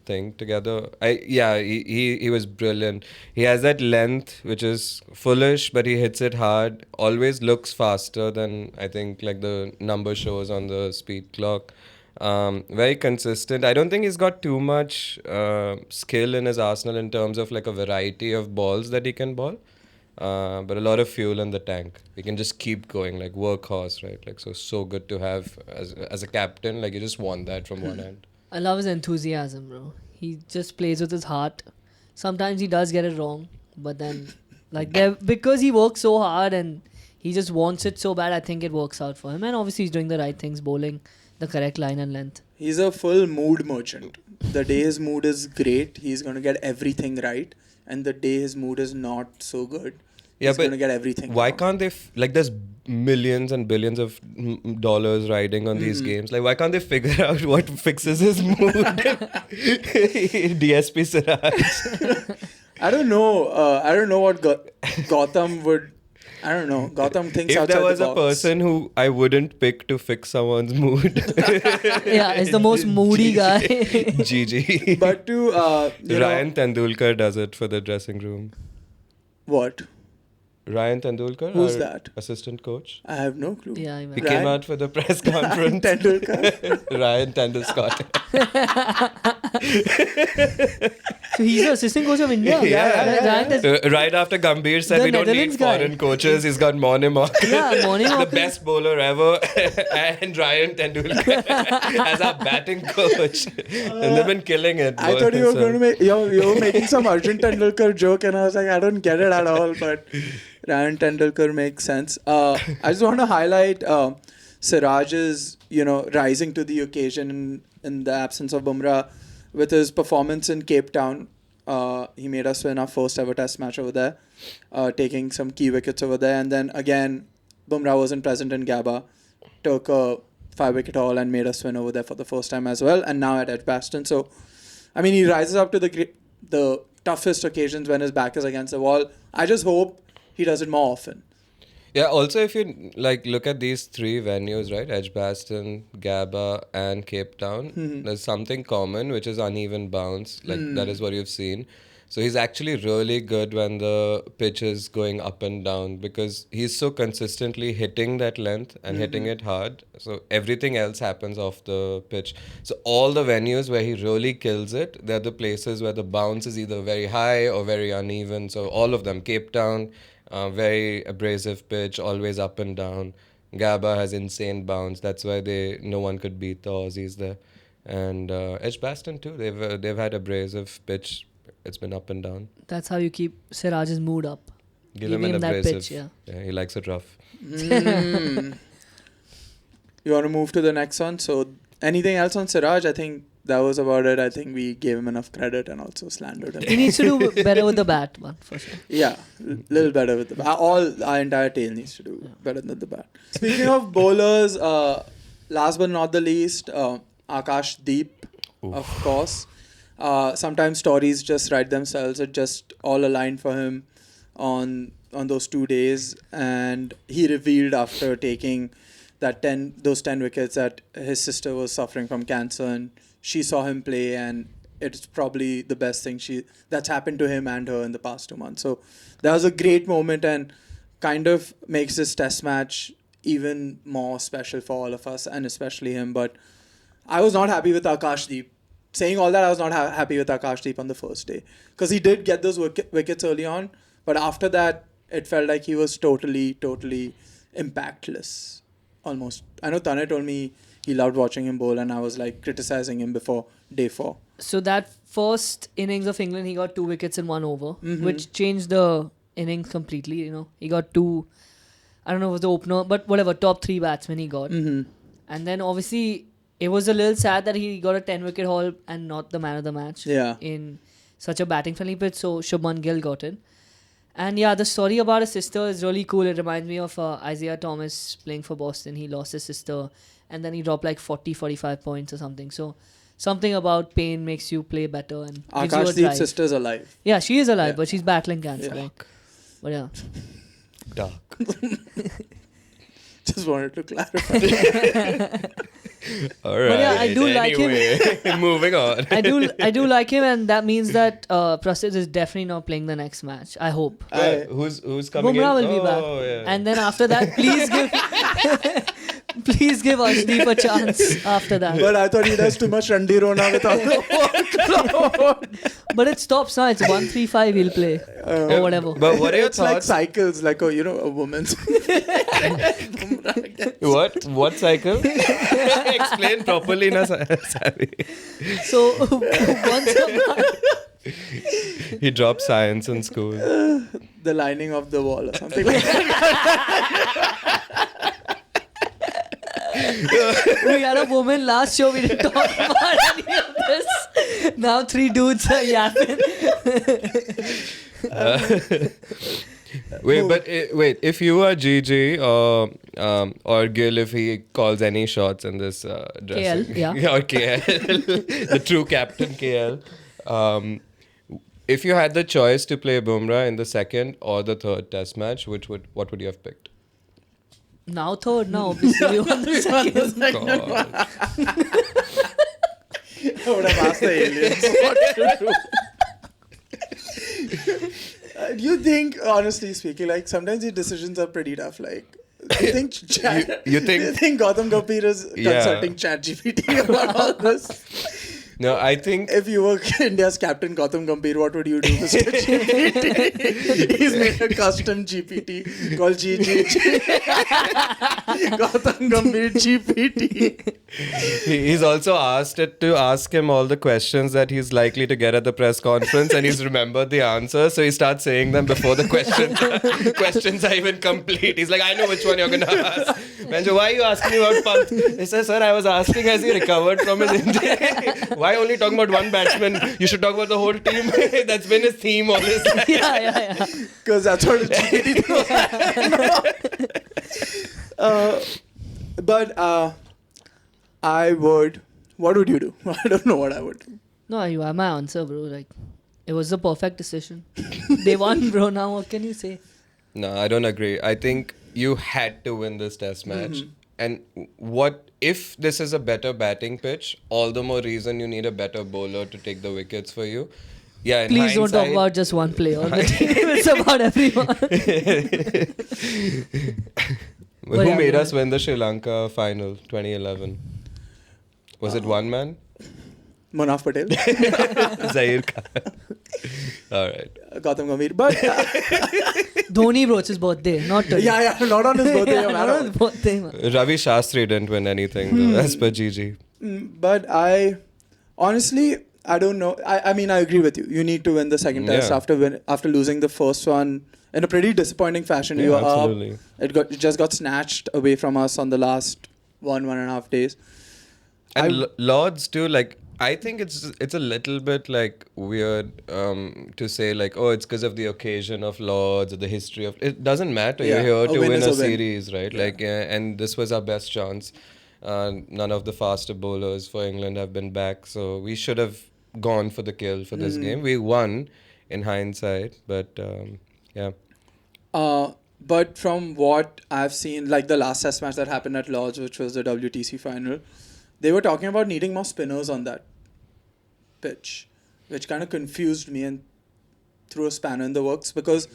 thing together. He was brilliant. He has that length which is foolish, but he hits it hard. Always looks faster than I think like the number shows on the speed clock. Very consistent. I don't think he's got too much skill in his arsenal in terms of like a variety of balls that he can ball. But a lot of fuel in the tank. He can just keep going, like workhorse, right? Like so good to have as a captain. Like you just want that from one end. I love his enthusiasm, bro. He just plays with his heart. Sometimes he does get it wrong, but then like because he works so hard and he just wants it so bad, I think it works out for him. And obviously he's doing the right things, bowling the correct line and length. He's a full mood merchant. The day his mood is great, he's going to get everything right. And the day his mood is not so good, he's going to get everything why wrong. can't they like there's millions and billions of dollars riding on these games, like why can't they figure out what fixes his mood? DSP Siraj. I don't know what Guatam would. I don't know. Guatam thinks If outside there was the a box. person who I wouldn't pick to fix someone's mood, Yeah, he's the most moody guy. GG. But to Ryan Tendulkar does it for the dressing room. what? Ryan Tendulkar, Who's our that? assistant coach. I have no clue. Yeah, I He mean. came out for the press conference. Tendulkar. Ryan Tendulkar. So he's the assistant coach of India. Ryan is- Right after Gambhir said The we don't need Netherlands guy. foreign coaches, he's got Morning Yeah, Morning the Walker. best bowler ever, and Ryan Tendulkar as our batting coach. And they've been killing it. I thought you were going to make you were making some Arjun Tendulkar joke, and I was like, I don't get it at all. But Ryan Tendulkar makes sense. I just want to highlight Siraj's, rising to the occasion in the absence of Bumrah with his performance in Cape Town. He made us win our first ever Test match over there, taking some key wickets over there, and then again, Bumrah wasn't present in Gabba, took a 5-wicket haul and made us win over there for the first time as well, and now at Edgbaston. So, I mean, he rises up to the toughest occasions when his back is against the wall. I just hope he does it more often. Yeah, also if you like look at these three venues, right? Edgbaston, Gabba and Cape Town, there's something common which is uneven bounce. Like that is what you've seen. So he's actually really good when the pitch is going up and down because he's so consistently hitting that length and hitting it hard. So everything else happens off the pitch. So all the venues where he really kills it, they're the places where the bounce is either very high or very uneven. So all of them, Cape Town, very abrasive pitch, always up and down. Gabba has insane bounce. That's why no one could beat the Aussies there. And Edgbaston too. They've had abrasive pitch. It's been up and down. That's how you keep Siraj's mood up. Give him an that abrasive. pitch, yeah. He likes it rough. You want to move to the next one? So, anything else on Siraj? I think that was about it. I think we gave him enough credit and also slandered him. He needs to do better with the bat, one for sure. Yeah, little better with the bat. Our entire tail needs to do better than the bat. Speaking of bowlers, last but not the least, Akash Deep, of course. Sometimes stories just write themselves. It just all aligned for him on those 2 days, and he revealed after taking those 10 wickets that his sister was suffering from cancer, and she saw him play, and it's probably the best thing that's happened to him and her in the past 2 months. So that was a great moment and kind of makes this Test match even more special for all of us and especially him. But I was not happy with Akash Deep. Saying all that, I was not happy with Akash Deep on the first day because he did get those wickets early on, but after that it felt like he was totally impactless almost. I know Tanay told me he loved watching him bowl, and I was like criticizing him before day 4. So that first innings of England, he got 2 wickets in 1 over, which changed the innings completely. He got 2. I don't know if it was the opener, but whatever, top 3 batsmen he got. And then obviously it was a little sad that he got a 10-wicket haul and not the man of the match in such a batting friendly pitch. So Shubman Gill got in. And yeah, the story about his sister is really cool. It reminds me of Isaiah Thomas playing for Boston. He lost his sister and then he dropped like 40, 45 points or something. So something about pain makes you play better and gives you a Akashdeep's drive. sister's alive. Yeah, she is alive, Yeah. but she's battling cancer. Yeah. Like, but yeah. Dark. Just wanted to clarify. All right. yeah, I do like him. him. Moving on. I do like him, and that means that Prasid is definitely not playing the next match. I hope. Who's coming Bumrah in? will be back. Yeah. And then after that, please give Arshdeep a chance after that. But I thought he does too much Randy Rona with all the workload. But it stops now. It's 1-3-5 he'll play. Or whatever. But what are your It's like thoughts? cycles, like a woman's. What cycle? Explain properly, na Savi. So once a month, He dropped science in school. The lining of the wall or something like that. we had a woman last show. We didn't talk about any of this. Now 3 dudes are yapping. Wait. If you are GG or Gil, if he calls any shots in this dressing, KL, yeah. or KL, the true captain KL. If you had the choice to play Bumrah in the second or the third Test match, what would you have picked? Now third, now obviously we won the second. God. I would have asked the aliens what to do. Do you think, honestly speaking, like sometimes the decisions are pretty tough? Like, do you think you think- do you think Guatam Gambhir is Yeah. consulting ChatGPT about all this? No, I think If you were India's captain, Guatam Gambhir, what would you do, Mr. GPT? He's made a custom GPT called GGG. Guatam Gambhir GPT. he's also asked it to ask him all the questions that he's likely to get at the press conference, and he's remembered the answers, so he starts saying them before the questions are even complete. He's like, I know which one you're gonna ask. Manjo, why are you asking me about Pant? He says, sir, I was asking has he recovered from his injury? Why only talking about one batsman? You should talk about the whole team. That's been his theme all his life. yeah. Because that's what it's GPT. But I would. What would you do? I don't know what I would do. No, you have my answer, bro. Like, it was the perfect decision. They won, bro. Now what can you say? No, I don't agree. I think you had to win this Test match. And what if this is a better batting pitch? All the more reason you need a better bowler to take the wickets for you. Yeah, in Please don't talk hindsight- about just one player on the team. It's about everyone. Who But yeah, made yeah. us win the Sri Lanka final 2011? Was it one man? Manaf Patel, Zair Khan. All right. Gautam Gambhir. But Dhoni, bro, it's his birthday. Not today. yeah, not on his birthday. Yeah, not on his birthday, man. Ravi Shastri didn't win anything though, as per GG. But I honestly, I don't know. I mean, I agree with you. You need to win the second test Yeah. after losing the first one in a pretty disappointing fashion. You Yeah, are up. absolutely. It just got snatched away from us on the last 1.5 days. And Lords too, like I think it's a little bit like weird to say like, oh, it's because of the occasion of Lords or the history of it. Doesn't matter. Yeah, You're a here to win win is a a win. series, right? Yeah. Like, and this was our best chance. None of the faster bowlers for England have been back, so we should have gone for the kill for this game. We won in hindsight, but yeah. But from what I've seen, like the last test match that happened at Lords, which was the WTC final, they were talking about needing more spinners on that pitch, which kind of confused me and threw a spanner in the works because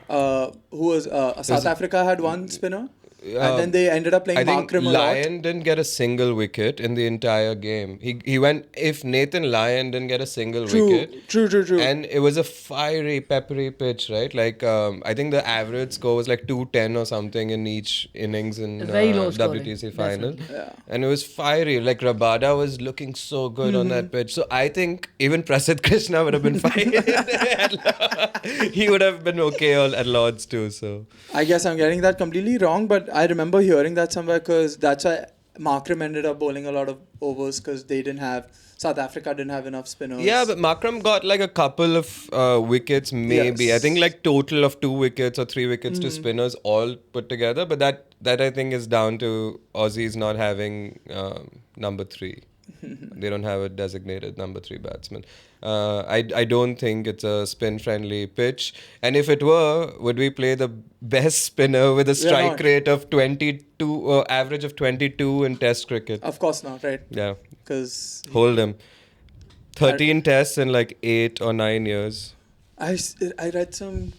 South Africa had one spinner, and then they ended up playing I think Markram a lot. Lyon didn't get a single wicket in the entire game. He went, if Nathan Lyon didn't get a single wicket. True. And it was a fiery, peppery pitch, right? Like, I think the average score was like 210 or something in each innings in Very low scoring, WTC final. definitely. Yeah. And it was fiery. Like, Rabada was looking so good on that pitch. So I think even Prasidh Krishna would have been fine. He would have been okay at Lords too. So I guess I'm getting that completely wrong, but I remember hearing that somewhere because that's why Markram ended up bowling a lot of overs because South Africa didn't have enough spinners. Yeah, but Makram got like a couple of wickets, maybe. Yes. I think like total of 2 wickets or 3 wickets to spinners all put together. But that I think is down to Aussies not having number 3. They don't have a designated number 3 batsman. I don't think it's a spin-friendly pitch. And if it were, would we play the best spinner with a strike not. rate of 22, average of 22 in Test cricket? Of course not, right? Yeah. Because Hold him. 13 tests in like 8 or 9 years. I read some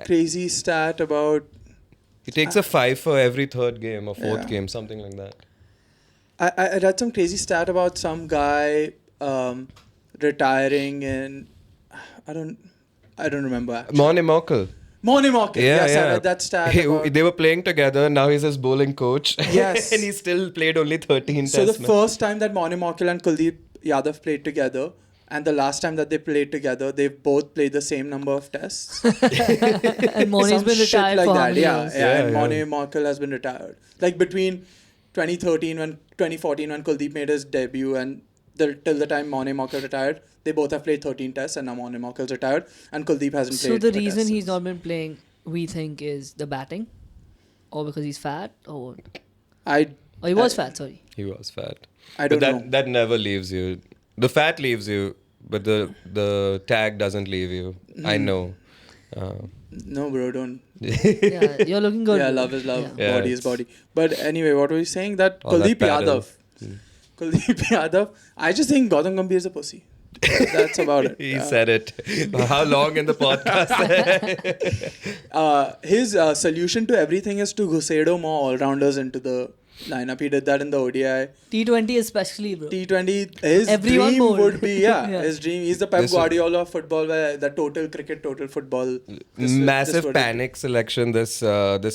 crazy stat about... He takes a 5 for every third game or fourth Yeah. game, something like that. I read some crazy stat about some guy retiring in... I don't remember actually. Morne Morkel. Morne Morkel. Yes, I yeah. read that stat about... They were playing together. Now he's his bowling coach. Yes. And he still played only 13 So the tests. first time that Morne Morkel and Kuldeep Yadav played together, and the last time that they played together, they both played the same number of tests. And Moni's Some been shit retired like for how that. many Yeah, years? yeah. And Yeah. Morne Morkel has been retired. Like between 2014 and 2014 when Kuldeep made his debut and till the time Morne Morkel retired, they both have played 13 tests, and now Morne Morkel's retired and Kuldeep hasn't So played. the a reason test he's since. not been playing, we think, is the batting? Or because he's fat? Or he was fat, sorry. He was fat. I But don't know. that never leaves you. The fat leaves you, but the tag doesn't leave you. I know. No, bro, don't. Yeah, you're looking good. Yeah, bro. love is love. Yeah. Body is body. But anyway, what were you saying? That All that Kuldeep paddle. Yadav. Kuldeep Yadav. I just think Guatam Gambhir is a pussy. That's about it. He said it. How long in the podcast? His solution to everything is to Ghusedo more all-rounders into the lineup. He did that in the ODI. T20 especially, bro. T20, his Everyone dream bowled. would be, Yeah. his dream. He's the Pep This- Guardiola of football, where the total cricket, total football. This Massive would- panic selection this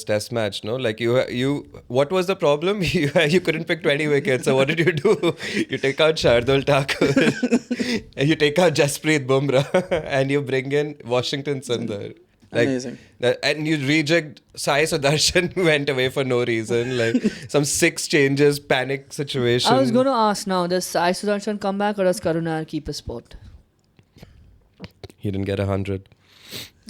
test match, no? Like you what was the problem? You couldn't pick 20 wickets, so what did you do? You take out Shardul Thakur and you take out Jasprit Bumrah and you bring in Washington Sundar. Like, Amazing. And you reject Sai Sudarshan went away for no reason. Like some 6 changes, panic situation. I was going to ask now, does Sai Sudarshan come back or does Karunayar keep a spot? He didn't get 100.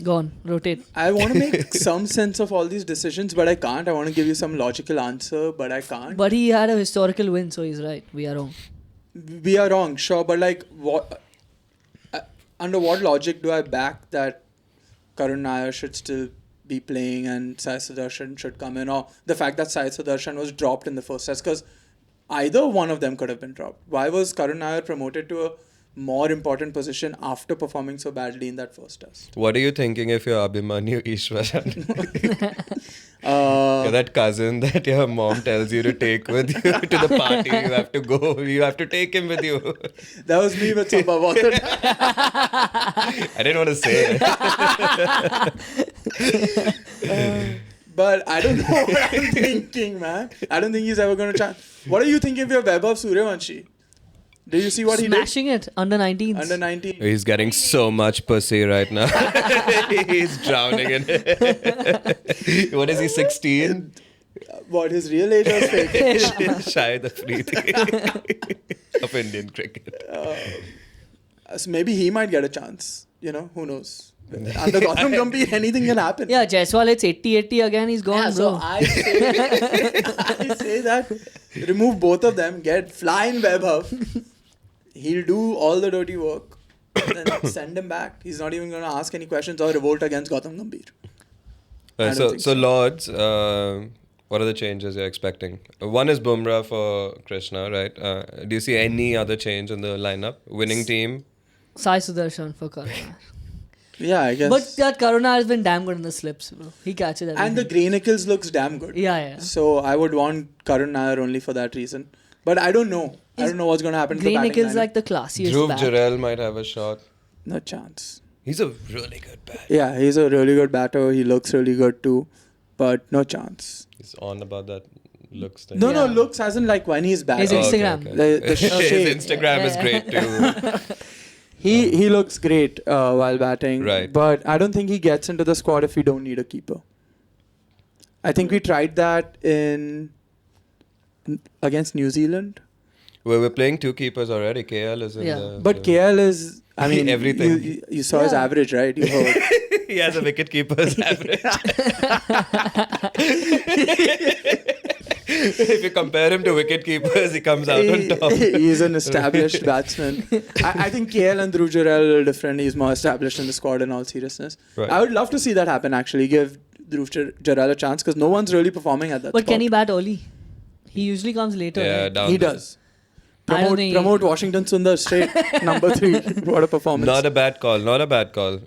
Go on, rotate. I want to make some sense of all these decisions, but I can't. I want to give you some logical answer, but I can't. But he had a historical win, so he's right. We are wrong. We are wrong, sure, but like, what? Under what logic do I back that Karun Nair should still be playing and Sai Sudarshan should come in, or the fact that Sai Sudarshan was dropped in the first test? Because either one of them could have been dropped. Why was Karun Nair promoted to a more important position after performing so badly in that first test? What are you thinking if you're Abhimanyu Ishwaran? Uh, You're that cousin that your mom tells you to take with you to the party. You have to go. You have to take him with you. that was me with Sobo, wasn't it? I didn't want to say it. But I don't know what I'm thinking, man. I don't think he's ever going to try. What are you thinking if you're Vaibhav Suryavanshi? Do you see what Smashing it under 19s. he did? Under 19. He's getting so much pussy right now. He's drowning in it. What is he, 16? What, his real age was fake? Shayad Afridi of Indian cricket. So maybe he might get a chance. You know, who knows? Under Guatam Gambhir, anything can happen. Yeah, Jaiswal hits 80-80 again, he's gone, Yeah, bro. so I say that remove both of them, fly in Vaibhav. He'll do all the dirty work, and then send him back. He's not even going to ask any questions or revolt against Guatam Gambhir. I don't So think so. Lords, what are the changes you're expecting? One is Bumrah for Krishna, right? Do you see any other change in the lineup? Winning team? Sai Sudarshan for Karunayar. Yeah, I guess. But that Karunayar has been damn good in the slips, bro. He catches everything. And the Grey Nichols looks damn good. Yeah. So I would want Karun Nair only for that reason. But I don't know. I don't know what's going to happen to the Grey batting Nichols lineup. like the classiest Dhruv bat. Jarrell might have a shot. No chance. He's a really good batter. Yeah, he's a really good batter. He looks really good too. But no chance. He's on about that looks thing. No, Yeah. looks as in like when he's batting. His Instagram. The His shape. Instagram is great too. He looks great while batting. Right. But I don't think he gets into the squad if we don't need a keeper. I think we tried that in against New Zealand. Well, we're playing 2 keepers already. KL is in Yeah. the... But KL is, I mean, Everything. You saw his Yeah. average, right? You heard. He has a wicket keeper's average. If you compare him to wicket keepers, he comes out on top. He's an established batsman. I think KL and Dhruv Trigunayat are a little different. He's more established in the squad in all seriousness. Right. I would love to see that happen, actually. Give Dhruv Trigunayat a chance because no one's really performing at that But spot. can he bat early? He usually comes later. Yeah, right? down He there. does. I don't think- Promote Washington Sundar straight number 3. What a performance. Not a bad call. Not a bad call.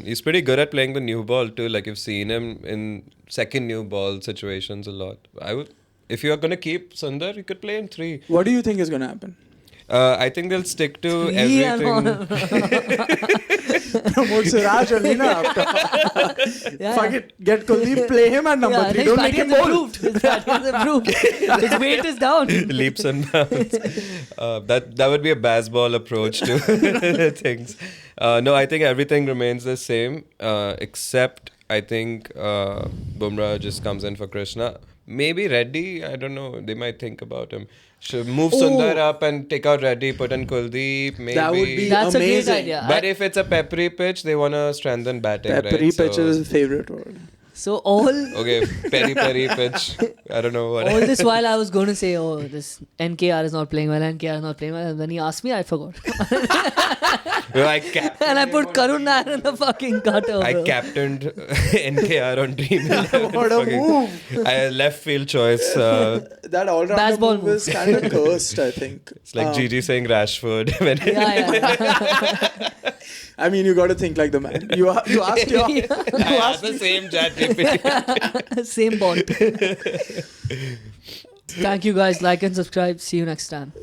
He's pretty good at playing the new ball too. Like you've seen him in second new ball situations a lot. I would, if you are gonna keep Sundar, you could play in 3. What do you think is going to happen? I think they'll stick to Yeah, everything. Promote Siraj only na after. Yeah, Fuck it. Get Kuldeep, play him at number Yeah, 3. his Don't make batting him is bowl. improved. His batting is improved. His weight is down. Leaps and bounds. That would be a baseball approach to things. No, I think everything remains the same, except I think Bumrah just comes in for Krishna. Maybe Reddy, I don't know. They might think about him. Should move Sundar up and take out Reddy, put in Kuldeep. Maybe. That would be That's amazing. a great idea. But if it's a peppery pitch, they want to strengthen batting, Peppery right? pitch is his favorite word. So all Okay, peri pitch. I don't know what. all this while I was going to say, oh, this NKR is not playing well, NKR is not playing well. And when he asked me, I forgot. No, I captained And I put Karun Nair in the fucking gutter. I bro. captained NKR on Dream 11. What a Fucking- move. I left field choice. That all-rounder Baseball move is kind of cursed, I think. It's like Gigi saying Rashford. When Yeah. I mean, you got to think like the man. You asked your... I asked the same chat GPT. Same bond. Thank you guys. Like and subscribe. See you next time.